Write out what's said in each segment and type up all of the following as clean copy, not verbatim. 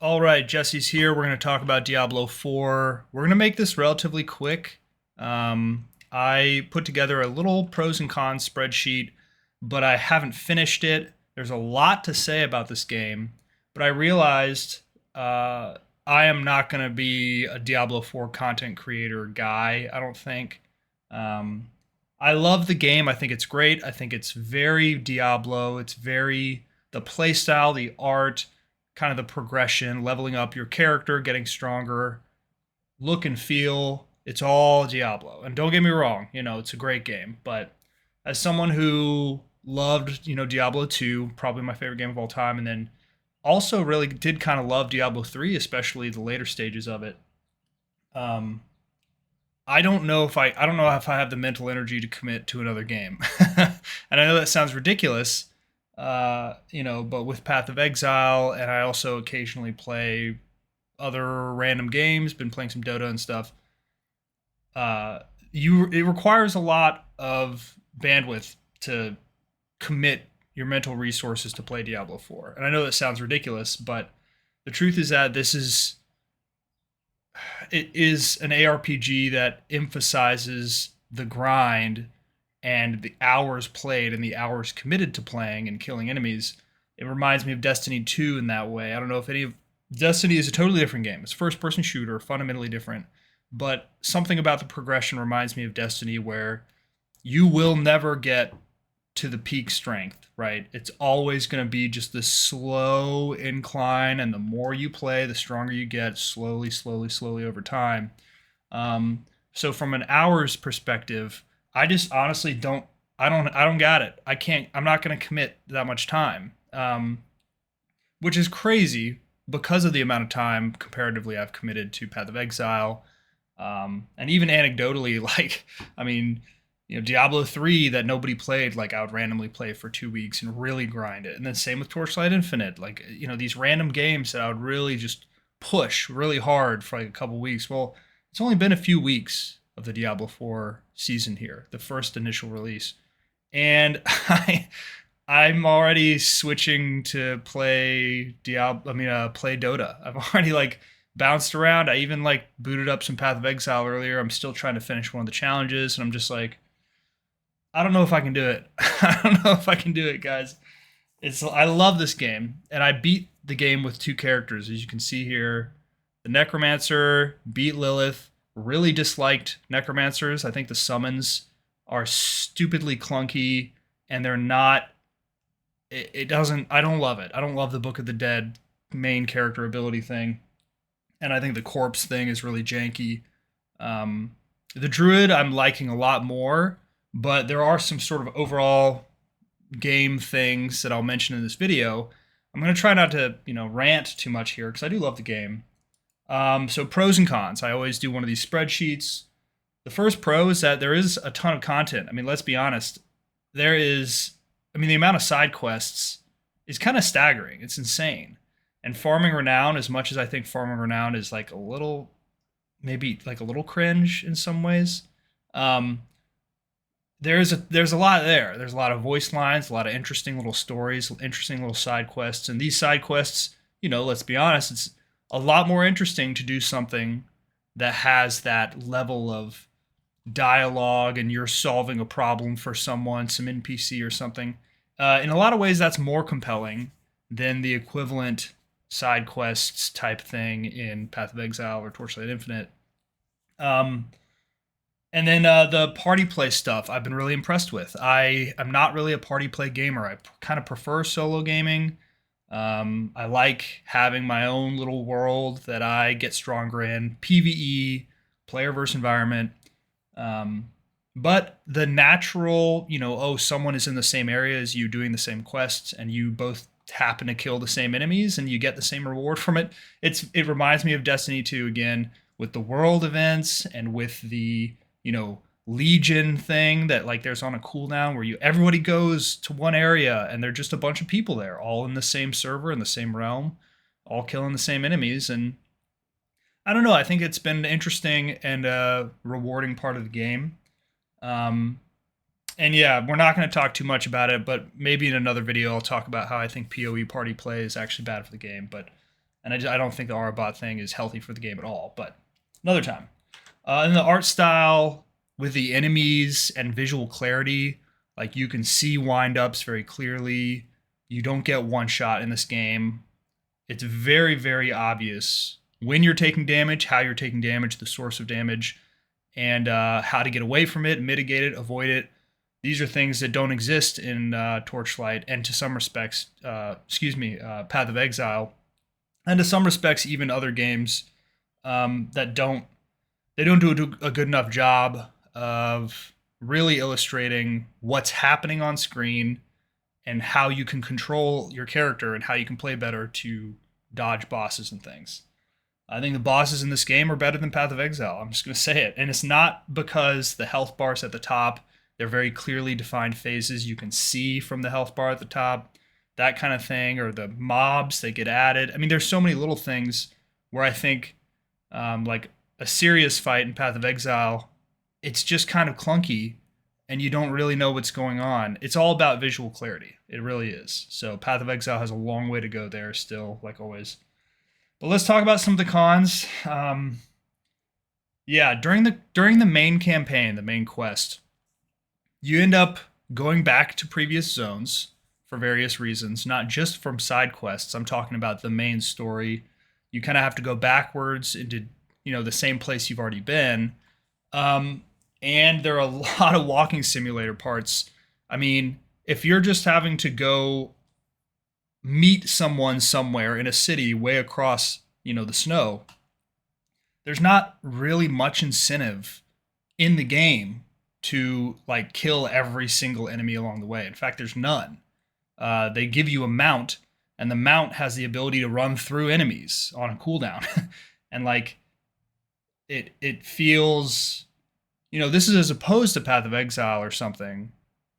All right, Jesse's here. We're going to talk about Diablo 4. We're going to make this relatively quick. I put together a little pros and cons spreadsheet, but I haven't finished it. There's a lot to say about this game, but I realized I am not going to be a Diablo 4 content creator guy, I don't think. Um, I love the game. I think it's great. I think it's very Diablo. It's very the playstyle, the art, kind of the progression, leveling up your character, getting stronger, look and feel. It's all Diablo. And don't get me wrong, it's a great game. But as someone who loved, Diablo 2, probably my favorite game of all time, and then also really did kind of love Diablo 3, especially the later stages of it. Um, I don't know if I have the mental energy to commit to another game. And I know that sounds ridiculous, but with Path of Exile, and I also occasionally play other random games, been playing some Dota and stuff. Uh, it requires a lot of bandwidth to commit your mental resources to play Diablo 4. And I know that sounds ridiculous, but the truth is that it is an ARPG that emphasizes the grind and the hours played and the hours committed to playing and killing enemies. It reminds me of Destiny 2 in that way. I don't know if any of Destiny is a totally different game. It's a first person shooter, fundamentally different. But something about the progression reminds me of Destiny where you will never get to the peak strength, right? It's always going to be just this slow incline, and the more you play, the stronger you get, slowly, slowly, slowly over time. So from an hours perspective, I just honestly don't. I don't got it. I can't. I'm not going to commit that much time, which is crazy because of the amount of time comparatively I've committed to Path of Exile, and even anecdotally, like I mean, Diablo 3 that nobody played, like I would randomly play for 2 weeks and really grind it. And then same with Torchlight Infinite, like, these random games that I would really just push really hard for like a couple weeks. Well, it's only been a few weeks of the Diablo 4 season here, the first initial release. And I'm already switching to play play Dota. I've already like bounced around. I even like booted up some Path of Exile earlier. I'm still trying to finish one of the challenges, and I'm just like, I don't know if I can do it. I don't know if I can do it, guys. I love this game, and I beat the game with two characters, as you can see here. The Necromancer beat Lilith. Really disliked Necromancers. I think the summons are stupidly clunky, and they're not. It doesn't. I don't love it. I don't love the Book of the Dead main character ability thing, and I think the corpse thing is really janky. The Druid I'm liking a lot more, but there are some sort of overall game things that I'll mention in this video. I'm going to try not to, rant too much here because I do love the game. So pros and cons. I always do one of these spreadsheets. The first pro is that there is a ton of content. I mean, let's be honest. The amount of side quests is kind of staggering. It's insane. And farming renown, as much as I think farming renown is like maybe like a little cringe in some ways. Um, there's a lot there. There's a lot of voice lines, a lot of interesting little stories, interesting little side quests, and these side quests, let's be honest, it's a lot more interesting to do something that has that level of dialogue and you're solving a problem for someone, some NPC or something. In a lot of ways, that's more compelling than the equivalent side quests type thing in Path of Exile or Torchlight Infinite. Um, and then the party play stuff I've been really impressed with. I am not really a party play gamer. I kind of prefer solo gaming. I like having my own little world that I get stronger in. PvE, player versus environment. But the natural, someone is in the same area as you doing the same quests and you both happen to kill the same enemies and you get the same reward from it. It reminds me of Destiny 2 again with the world events and with the, Legion thing that like there's on a cooldown where everybody goes to one area and they're just a bunch of people there, all in the same server in the same realm, all killing the same enemies. And I don't know, I think it's been an interesting and rewarding part of the game. Um, and yeah, we're not going to talk too much about it, but maybe in another video I'll talk about how I think PoE party play is actually bad for the game. But And I don't think the Autobot thing is healthy for the game at all, but another time. And the art style with the enemies and visual clarity, like you can see wind-ups very clearly. You don't get one shot in this game. It's very, very obvious when you're taking damage, how you're taking damage, the source of damage, and how to get away from it, mitigate it, avoid it. These are things that don't exist in Torchlight, and to some respects, Path of Exile, and to some respects, even other games that don't do a good enough job of really illustrating what's happening on screen and how you can control your character and how you can play better to dodge bosses and things. I think the bosses in this game are better than Path of Exile. I'm just going to say it. And it's not because the health bars at the top, they're very clearly defined phases you can see from the health bar at the top, that kind of thing, or the mobs that get added. I mean, there's so many little things where I think, like a serious fight in Path of Exile, it's just kind of clunky and you don't really know what's going on. It's all about visual clarity. It really is. So Path of Exile has a long way to go there still, like always. But let's talk about some of the cons. Yeah, during the main campaign, the main quest, you end up going back to previous zones for various reasons, not just from side quests. I'm talking about the main story. You kind of have to go backwards into, the same place you've already been. And there are a lot of walking simulator parts. I mean, if you're just having to go meet someone somewhere in a city way across, the snow, there's not really much incentive in the game to like kill every single enemy along the way. In fact, there's none. They give you a mount, and the mount has the ability to run through enemies on a cooldown. And like it feels, this is as opposed to Path of Exile or something,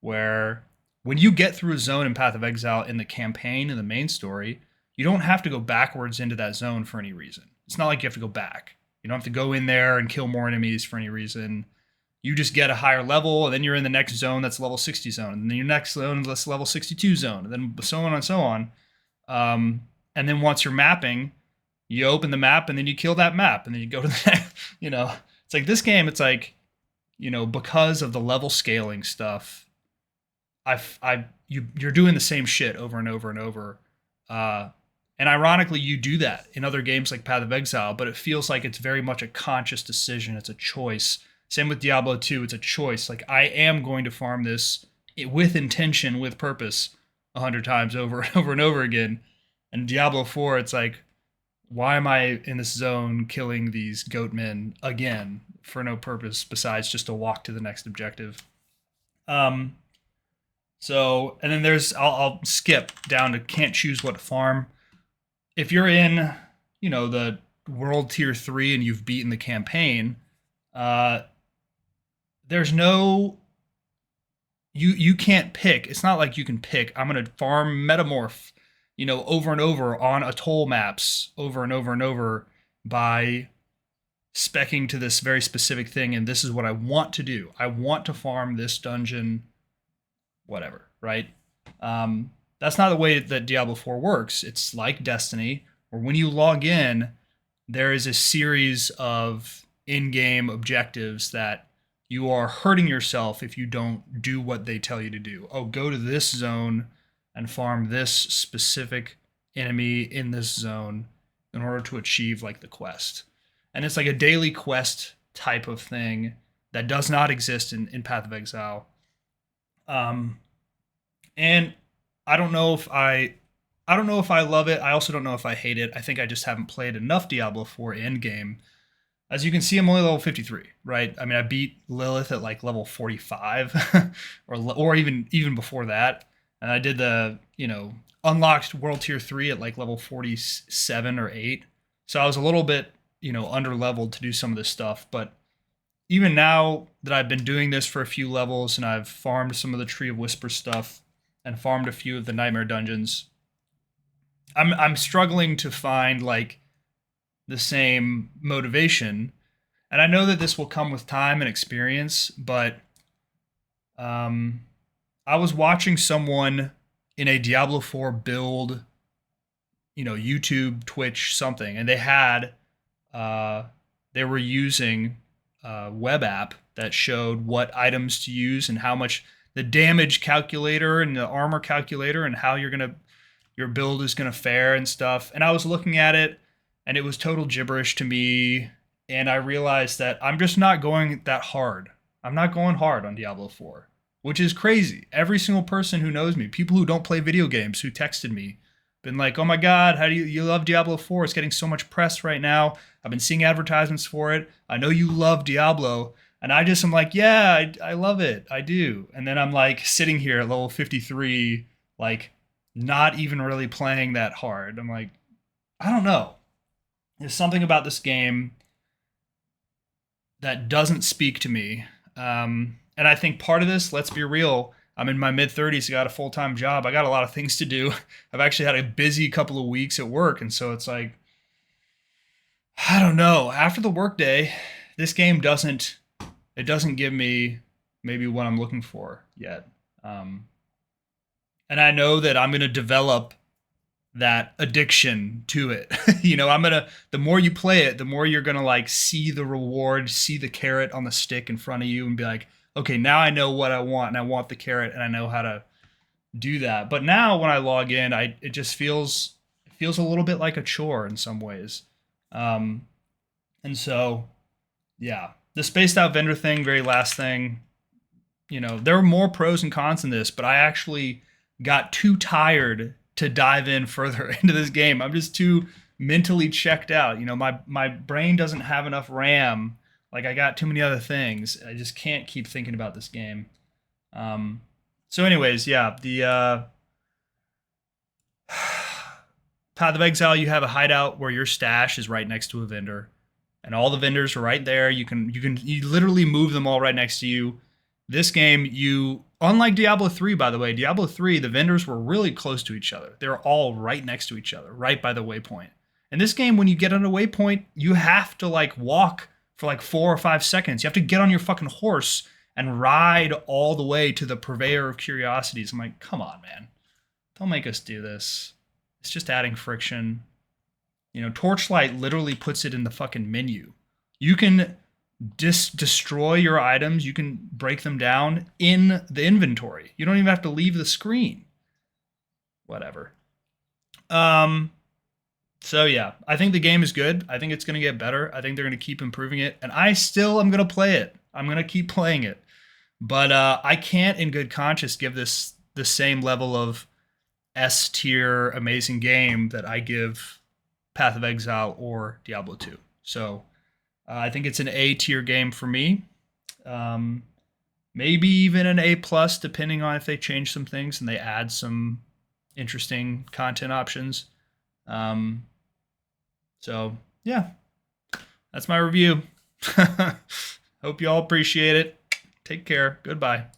where when you get through a zone in Path of Exile in the campaign, in the main story, you don't have to go backwards into that zone for any reason. It's not like you have to go back. You don't have to go in there and kill more enemies for any reason. You just get a higher level, and then you're in the next zone that's level 60 zone, and then your next zone that's level 62 zone, and then so on and so on. And then once you're mapping, you open the map, and then you kill that map, and then you go to the next, It's like this game, it's like, because of the level scaling stuff, you're doing the same shit over and over and over. And ironically, you do that in other games like Path of Exile, but it feels like it's very much a conscious decision. It's a choice. Same with Diablo 2. It's a choice. Like, I am going to farm this with intention, with purpose, 100 times over and over and over again. And Diablo 4, it's like, why am I in this zone killing these goatmen again for no purpose besides just to walk to the next objective? So, and then I'll skip down to can't choose what to farm. If you're in, the world tier 3 and you've beaten the campaign, there's no, you can't pick. It's not like you can pick, I'm going to farm Metamorph, over and over on atoll maps over and over and over by speccing to this very specific thing. And this is what I want to do. I want to farm this dungeon, whatever, right? That's not the way that Diablo 4 works. It's like Destiny, where when you log in, there is a series of in-game objectives that you are hurting yourself if you don't do what they tell you to do. Oh, go to this zone and farm this specific enemy in this zone in order to achieve like the quest. And it's like a daily quest type of thing that does not exist in Path of Exile. And I don't know if I love it. I also don't know if I hate it. I think I just haven't played enough Diablo 4 endgame. As you can see, I'm only level 53, right? I mean, I beat Lilith at like level 45 or even before that. And I did the, unlocked world tier 3 at like level 47 or 8. So I was a little bit, under leveled to do some of this stuff, but even now that I've been doing this for a few levels and I've farmed some of the Tree of Whisper stuff and farmed a few of the Nightmare dungeons, I'm struggling to find like the same motivation. And I know that this will come with time and experience, but I was watching someone in a Diablo 4 build, YouTube, Twitch, something, and they were using a web app that showed what items to use and how much the damage calculator and the armor calculator and how your build is gonna fare and stuff. And I was looking at it, and it was total gibberish to me. And I realized that I'm just not going that hard. I'm not going hard on Diablo 4, which is crazy. Every single person who knows me, people who don't play video games, who texted me, been like, "Oh my God, how do you love Diablo 4? It's getting so much press right now. I've been seeing advertisements for it. I know you love Diablo." And I just am like, "Yeah, I love it. I do." And then I'm like sitting here at level 53, like not even really playing that hard. I'm like, I don't know. There's something about this game that doesn't speak to me. And I think part of this, let's be real, I'm in my mid 30s, I got a full time job, I got a lot of things to do. I've actually had a busy couple of weeks at work. And so it's like, I don't know. After the workday, this game doesn't give me maybe what I'm looking for yet. And I know that I'm going to develop that addiction to it. The more you play it, the more you're going to like see the reward, see the carrot on the stick in front of you and be like, okay, now I know what I want and I want the carrot and I know how to do that. But now when I log in, it just feels a little bit like a chore in some ways. And so, yeah, the spaced out vendor thing, very last thing, there are more pros and cons in this, but I actually got too tired to dive in further into this game. I'm just too mentally checked out. My brain doesn't have enough RAM. Like, I got too many other things. I just can't keep thinking about this game. So anyways, yeah, the Path of Exile, you have a hideout where your stash is right next to a vendor, and all the vendors are right there. You literally move them all right next to you. This game, unlike Diablo 3, by the way, Diablo 3, the vendors were really close to each other. They're all right next to each other, right by the waypoint. In this game, when you get on a waypoint, you have to like walk for like 4 or 5 seconds. You have to get on your fucking horse and ride all the way to the purveyor of curiosities. I'm like, come on, man. Don't make us do this. It's just adding friction. Torchlight literally puts it in the fucking menu. You can destroy your items. You can break them down in the inventory. You don't even have to leave the screen. Whatever. So yeah, I think the game is good. I think it's going to get better. I think they're going to keep improving it. And I still am going to play it. I'm going to keep playing it. But I can't in good conscience give this the same level of S tier amazing game that I give Path of Exile or Diablo 2. So I think it's an A tier game for me. Maybe even an A plus, depending on if they change some things and they add some interesting content options. So yeah, that's my review. Hope you all appreciate it. Take care. Goodbye.